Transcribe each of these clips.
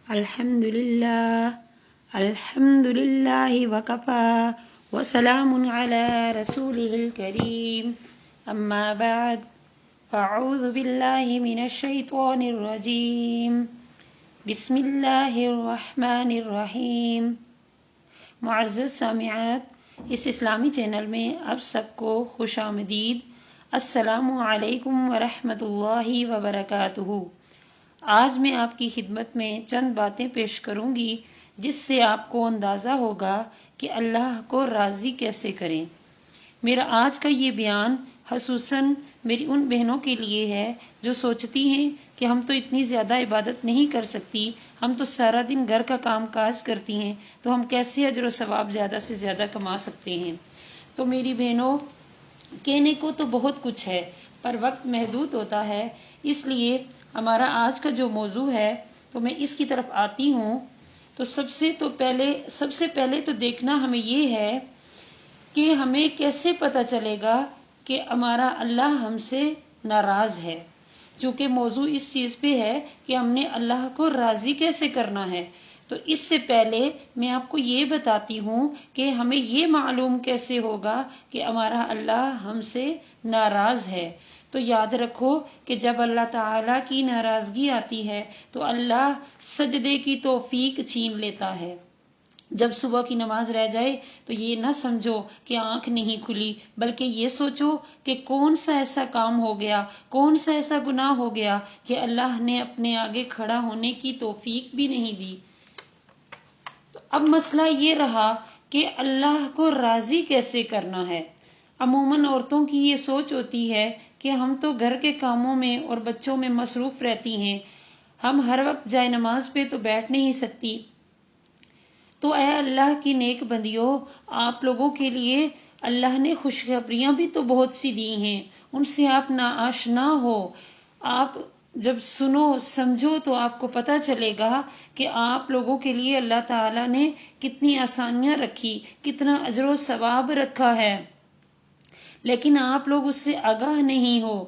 الحمد للہ وکفا وسلام علی رسولہ الکریم اما بعد فاعوذ باللہ من الشیطان الرجیم بسم اللہ الرحمن الرحیم۔ معزز سامعات، اس اسلامی چینل میں آپ سب کو خوش آمدید۔ السلام علیکم ورحمۃ اللہ وبرکاتہ۔ آج میں آپ کی خدمت میں چند باتیں پیش کروں گی جس سے آپ کو اندازہ ہوگا کہ اللہ کو راضی کیسے کریں۔ میرا آج کا یہ بیان خصوصاً میری ان بہنوں کے لیے ہے جو سوچتی ہیں کہ ہم تو اتنی زیادہ عبادت نہیں کر سکتی، ہم تو سارا دن گھر کا کام کاج کرتی ہیں، تو ہم کیسے اجر و ثواب زیادہ سے زیادہ کما سکتے ہیں۔ تو میری بہنوں، کہنے کو تو بہت کچھ ہے پر وقت محدود ہوتا ہے، اس لیے ہمارا آج کا جو موضوع ہے تو میں اس کی طرف آتی ہوں۔ تو سب سے پہلے تو دیکھنا ہمیں یہ ہے کہ ہمیں کیسے پتہ چلے گا کہ ہمارا اللہ ہم سے ناراض ہے، چونکہ موضوع اس چیز پہ ہے کہ ہم نے اللہ کو راضی کیسے کرنا ہے۔ تو اس سے پہلے میں آپ کو یہ بتاتی ہوں کہ ہمیں یہ معلوم کیسے ہوگا کہ ہمارا اللہ ہم سے ناراض ہے۔ تو یاد رکھو کہ جب اللہ تعالیٰ کی ناراضگی آتی ہے تو اللہ سجدے کی توفیق چھین لیتا ہے۔ جب صبح کی نماز رہ جائے تو یہ نہ سمجھو کہ آنکھ نہیں کھلی، بلکہ یہ سوچو کہ کون سا ایسا کام ہو گیا، کون سا ایسا گناہ ہو گیا کہ اللہ نے اپنے آگے کھڑا ہونے کی توفیق بھی نہیں دی۔ تو اب مسئلہ یہ رہا کہ اللہ کو راضی کیسے کرنا ہے۔ عموماً عورتوں کی یہ سوچ ہوتی ہے کہ ہم تو گھر کے کاموں میں اور بچوں میں مصروف رہتی ہیں، ہم ہر وقت جائے نماز پہ تو بیٹھ نہیں سکتی۔ تو اے اللہ کی نیک بندیوں، آپ لوگوں کے لیے اللہ نے خوشخبریاں بھی تو بہت سی دی ہیں، ان سے آپ ناآشنا ہو۔ آپ جب سنو سمجھو تو آپ کو پتہ چلے گا کہ آپ لوگوں کے لیے اللہ تعالیٰ نے کتنی آسانیاں رکھی، کتنا اجر و ثواب رکھا ہے، لیکن آپ لوگ اس سے آگاہ نہیں ہو۔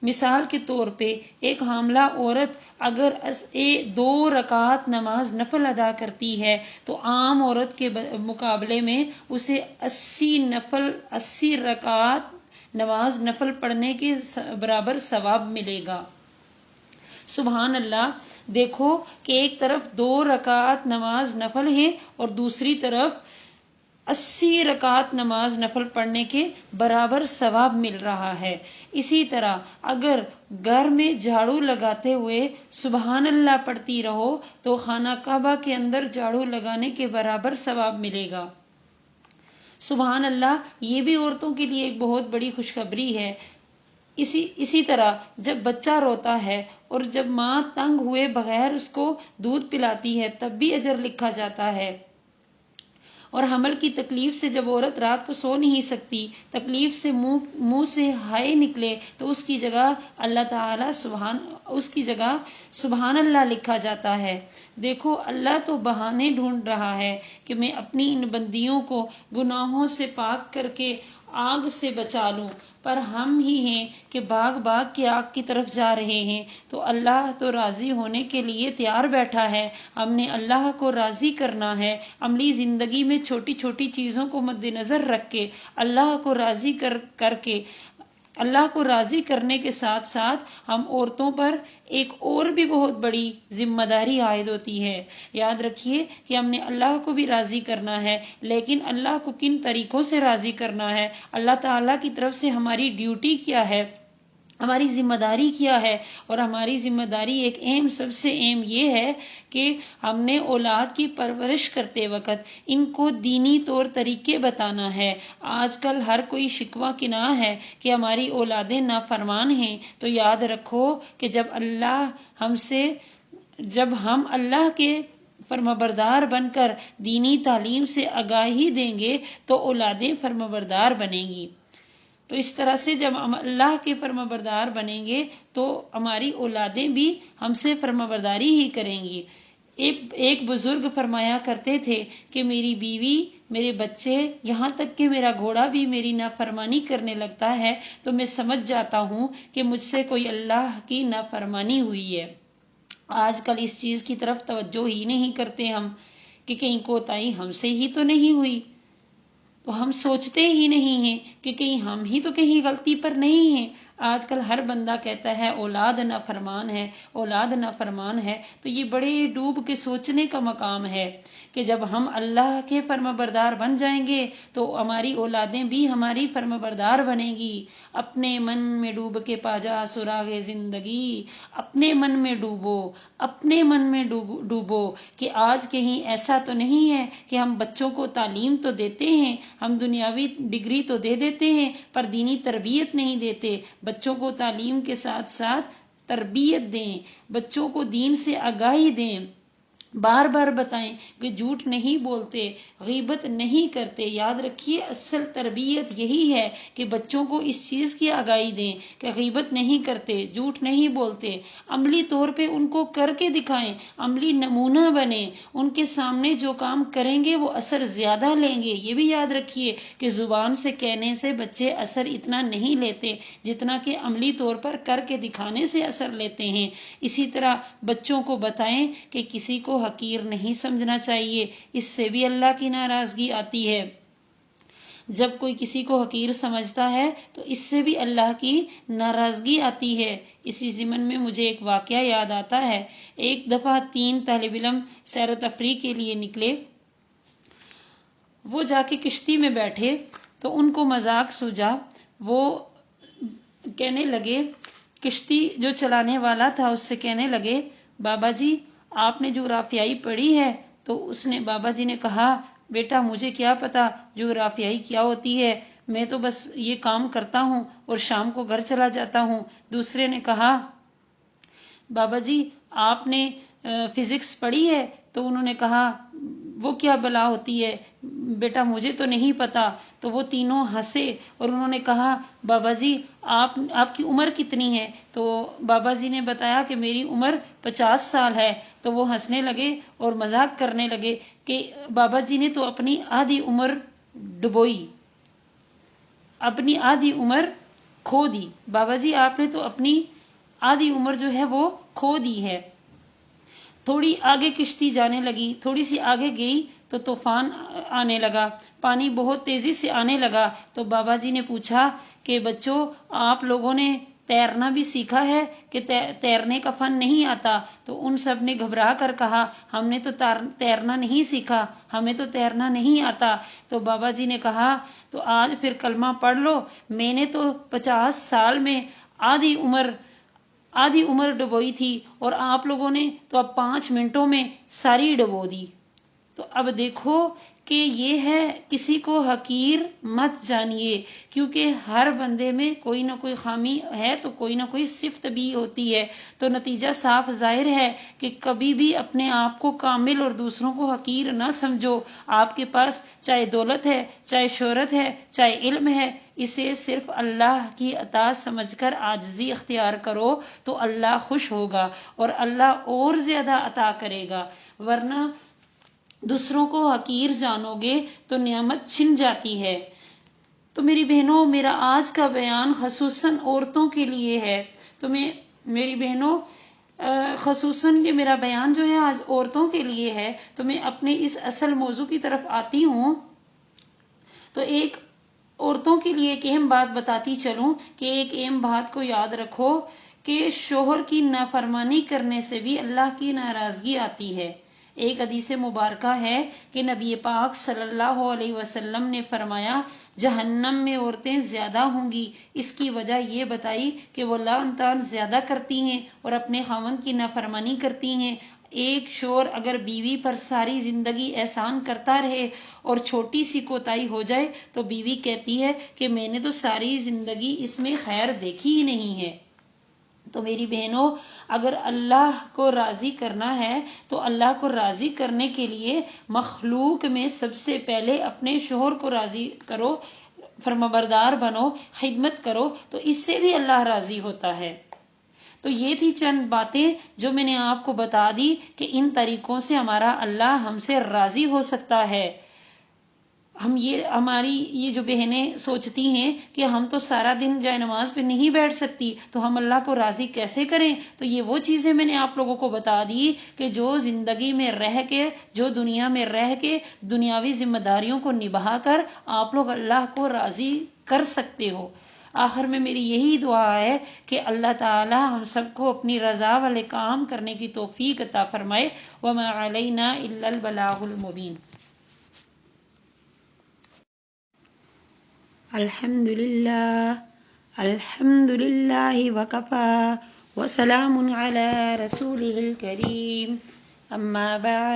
مثال کے طور پہ ایک حاملہ عورت اگر 2 رکعت نماز نفل ادا کرتی ہے تو عام عورت کے مقابلے میں اسے 80 رکعت نماز نفل پڑھنے کے برابر ثواب ملے گا۔ سبحان اللہ! دیکھو کہ ایک طرف 2 رکعت نماز نفل ہے اور دوسری طرف 80 رکعت نماز نفل پڑھنے کے برابر ثواب مل رہا ہے۔ اسی طرح اگر گھر میں جھاڑو لگاتے ہوئے سبحان اللہ پڑھتی رہو تو خانہ کعبہ کے اندر جھاڑو لگانے کے برابر ثواب ملے گا۔ سبحان اللہ! یہ بھی عورتوں کے لیے ایک بہت بڑی خوشخبری ہے۔ اسی طرح جب بچہ روتا ہے اور جب ماں تنگ ہوئے بغیر اس کو دودھ پلاتی ہے تب بھی اجر لکھا جاتا ہے۔ اور حمل کی تکلیف سے جب عورت رات کو سو نہیں سکتی، تکلیف سے منہ سے ہائے نکلے تو اس کی جگہ سبحان اللہ لکھا جاتا ہے۔ دیکھو اللہ تو بہانے ڈھونڈ رہا ہے کہ میں اپنی ان بندیوں کو گناہوں سے پاک کر کے آگ سے بچا لوں، پر ہم ہی ہیں کہ بھاگ کے آگ کی طرف جا رہے ہیں۔ تو اللہ تو راضی ہونے کے لیے تیار بیٹھا ہے، ہم نے اللہ کو راضی کرنا ہے۔ عملی زندگی میں چھوٹی چھوٹی چیزوں کو مد نظر رکھ کے اللہ کو راضی کر کے اللہ کو راضی کرنے کے ساتھ ساتھ ہم عورتوں پر ایک اور بھی بہت بڑی ذمہ داری عائد ہوتی ہے۔ یاد رکھیے کہ ہم نے اللہ کو بھی راضی کرنا ہے، لیکن اللہ کو کن طریقوں سے راضی کرنا ہے، اللہ تعالیٰ کی طرف سے ہماری ڈیوٹی کیا ہے، ہماری ذمہ داری کیا ہے۔ اور ہماری ذمہ داری ایک سب سے اہم یہ ہے کہ ہم نے اولاد کی پرورش کرتے وقت ان کو دینی طور طریقے بتانا ہے۔ آج کل ہر کوئی شکوہ کناہ ہے کہ ہماری اولادیں نافرمان ہیں، تو یاد رکھو کہ جب ہم اللہ کے فرمانبردار بن کر دینی تعلیم سے آگاہی دیں گے تو اولادیں فرمانبردار بنیں گی۔ تو اس طرح سے جب ہم اللہ کے فرمانبردار بنیں گے تو ہماری اولادیں بھی ہم سے فرمانبرداری ہی کریں گی۔ ایک بزرگ فرمایا کرتے تھے کہ میری بیوی، میرے بچے، یہاں تک کہ میرا گھوڑا بھی میری نافرمانی کرنے لگتا ہے تو میں سمجھ جاتا ہوں کہ مجھ سے کوئی اللہ کی نافرمانی ہوئی ہے۔ آج کل اس چیز کی طرف توجہ ہی نہیں کرتے ہم کہ کہیں کوتاہی ہم سے ہی تو نہیں ہوئی، تو ہم سوچتے ہی نہیں ہیں کہ کہیں ہم ہی تو کہیں غلطی پر نہیں ہیں۔ آج کل ہر بندہ کہتا ہے اولاد نافرمان ہے، اولاد نافرمان ہے، تو یہ بڑے ڈوب کے سوچنے کا مقام ہے کہ جب ہم اللہ کے فرما بردار بن جائیں گے تو ہماری اولادیں بھی ہماری فرما بردار بنیں گی۔ اپنے من میں ڈوب کے پا جا سراغ زندگی، اپنے من میں ڈوبو، اپنے من میں ڈوبو کہ آج کہیں ایسا تو نہیں ہے کہ ہم بچوں کو تعلیم تو دیتے ہیں، ہم دنیاوی ڈگری تو دے دیتے ہیں پر دینی تربیت نہیں دیتے۔ بچوں کو تعلیم کے ساتھ ساتھ تربیت دیں، بچوں کو دین سے آگاہی دیں، بار بار بتائیں کہ جھوٹ نہیں بولتے، غیبت نہیں کرتے۔ یاد رکھیے اصل تربیت یہی ہے کہ بچوں کو اس چیز کی آگاہی دیں کہ غیبت نہیں کرتے، جھوٹ نہیں بولتے، عملی طور پہ ان کو کر کے دکھائیں، عملی نمونہ بنیں، ان کے سامنے جو کام کریں گے وہ اثر زیادہ لیں گے۔ یہ بھی یاد رکھیے کہ زبان سے کہنے سے بچے اثر اتنا نہیں لیتے جتنا کہ عملی طور پر کر کے دکھانے سے اثر لیتے ہیں۔ اسی طرح بچوں کو بتائیں کہ کسی کو حقیر نہیں سمجھنا چاہیے، اس سے بھی اللہ کی ناراضگی آتی ہے۔ جب کوئی کسی کو حقیر سمجھتا ہے تو اس سے بھی اللہ کی ناراضگی آتی ہے۔ اسی ضمن میں مجھے ایک واقعہ یاد آتا ہے۔ ایک دفعہ 3 طالب علم سیر و تفریح کے لیے نکلے، وہ جا کے کشتی میں بیٹھے تو ان کو مذاق سوجا۔ وہ کہنے لگے، کشتی جو چلانے والا تھا اس سے کہنے لگے، بابا جی آپ نے جغرافیائی پڑھی ہے؟ تو اس نے، بابا جی نے کہا، بیٹا مجھے کیا پتا جغرافیائی کیا ہوتی ہے، میں تو بس یہ کام کرتا ہوں اور شام کو گھر چلا جاتا ہوں۔ دوسرے نے کہا، بابا جی آپ نے فزکس پڑھی ہے؟ تو انہوں نے کہا وہ کیا بلا ہوتی ہے بیٹا مجھے تو نہیں پتا۔ تو وہ تینوں ہنسے اور انہوں نے کہا، بابا جی آپ کی عمر کتنی ہے؟ تو بابا جی نے بتایا کہ میری عمر 50 سال ہے۔ تو وہ ہنسنے لگے اور مذاق کرنے لگے کہ بابا جی نے تو اپنی آدھی عمر ڈبوئی، اپنی آدھی عمر کھو دی، بابا جی آپ نے تو اپنی آدھی عمر جو ہے وہ کھو دی ہے۔ تھوڑی آگے کشتی جانے لگی، تھوڑی سی آگے گئی تو طوفان آنے لگا، پانی بہت تیزی سے آنے لگا۔ تو بابا جی نے پوچھا کہ بچوں آپ لوگوں نے تیرنا بھی سیکھا ہے کہ تیرنے کا فن نہیں آتا؟ تو ان سب نے گھبرا کر کہا، ہم نے تو تیرنا نہیں سیکھا، ہمیں تو تیرنا نہیں آتا۔ تو بابا جی نے کہا، تو آج پھر کلمہ پڑھ لو، میں نے تو 50 سال میں آدھی عمر ڈبوئی تھی اور آپ لوگوں نے تو اب 5 منٹوں میں ساری ڈبو دی۔ تو اب دیکھو کہ یہ ہے، کسی کو حقیر مت جانیے، کیونکہ ہر بندے میں کوئی نہ کوئی خامی ہے تو کوئی نہ کوئی صفت بھی ہوتی ہے۔ تو نتیجہ صاف ظاہر ہے کہ کبھی بھی اپنے آپ کو کامل اور دوسروں کو حقیر نہ سمجھو۔ آپ کے پاس چاہے دولت ہے، چاہے شہرت ہے، چاہے علم ہے، اسے صرف اللہ کی عطا سمجھ کر عاجزی اختیار کرو تو اللہ خوش ہوگا اور اللہ اور زیادہ عطا کرے گا، ورنہ دوسروں کو حقیر جانو گے تو نعمت چھن جاتی ہے۔ تو میری بہنوں، میرا آج کا بیان خصوصاً عورتوں کے لیے ہے۔ تو میری بہنوں خصوصاً یہ میرا بیان جو ہے آج عورتوں کے لیے ہے۔ تو میں اپنے اس اصل موضوع کی طرف آتی ہوں۔ تو ایک عورتوں کے لیے ایک اہم بات بتاتی چلوں کہ ایک اہم بات کو یاد رکھو کہ شوہر کی نافرمانی کرنے سے بھی اللہ کی ناراضگی آتی ہے۔ ایک حدیث مبارکہ ہے کہ نبی پاک صلی اللہ علیہ وسلم نے فرمایا، جہنم میں عورتیں زیادہ ہوں گی۔ اس کی وجہ یہ بتائی کہ وہ لعن طعن زیادہ کرتی ہیں اور اپنے خاوند کی نافرمانی کرتی ہیں۔ ایک شوہر اگر بیوی پر ساری زندگی احسان کرتا رہے اور چھوٹی سی کوتاہی ہو جائے تو بیوی کہتی ہے کہ میں نے تو ساری زندگی اس میں خیر دیکھی ہی نہیں ہے۔ تو میری بہنوں، اگر اللہ کو راضی کرنا ہے تو اللہ کو راضی کرنے کے لیے مخلوق میں سب سے پہلے اپنے شوہر کو راضی کرو، فرمانبردار بنو، خدمت کرو، تو اس سے بھی اللہ راضی ہوتا ہے۔ تو یہ تھی چند باتیں جو میں نے آپ کو بتا دی کہ ان طریقوں سے ہمارا اللہ ہم سے راضی ہو سکتا ہے۔ ہماری یہ جو بہنیں سوچتی ہیں کہ ہم تو سارا دن جائے نماز پہ نہیں بیٹھ سکتی، تو ہم اللہ کو راضی کیسے کریں؟ تو یہ وہ چیزیں میں نے آپ لوگوں کو بتا دی کہ جو زندگی میں رہ کے، جو دنیا میں رہ کے دنیاوی ذمہ داریوں کو نبھا کر آپ لوگ اللہ کو راضی کر سکتے ہو۔ آخر میں میری یہی دعا ہے کہ اللہ تعالی ہم سب کو اپنی رضا والے کام کرنے کی توفیق عطا فرمائے۔ وما علینا الا البلاغ المبین۔ الحمد للہ وکفى وسلام علی رسولہ الکریم، اما بعد۔